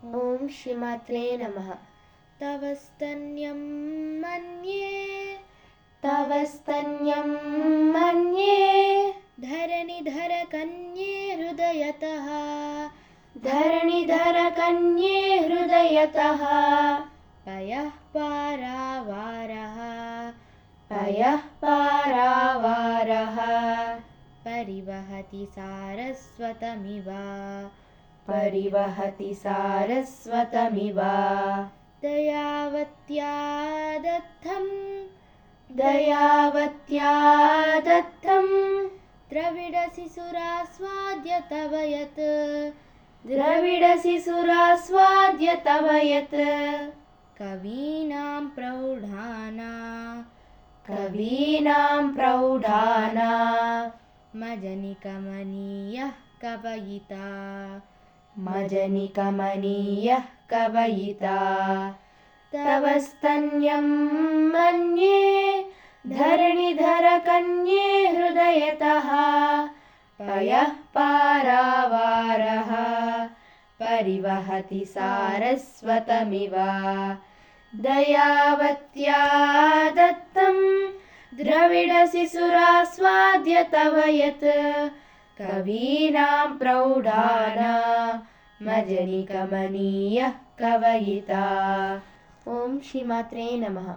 ॐ श्रीमात्रे नमः। तव स्तन्यं मन्ये तव स्तन्यं मन्ये धरणिधरकन्ये हृदयतः धरणिधरकन्ये हृदयतः पयः पारावारः पयः पारावारः परिवहति सारस्वतमिव परिवहति सारस्वतमिव दयावत्या दत्तं दयावत्या दत्तं द्रविडशिशुरास्वाद्य तव यत् द्रविडशिशुरास्वाद्य तव यत् कवीनां प्रौढाना मजनिकमनीयः कवयिता मजनिकमनीयः कवयिता तव स्तन्यं मन्ये धरणिधरकन्ये हृदयतः पयः पारावारः परिवहति सारस्वतमिव दयावत्या दत्तं द्रविडशिशुरास्वाद्य तव यत् कवीनां प्रौढाना मजनिकमनीयः कवयिता। ॐ श्रीमात्रे नमः।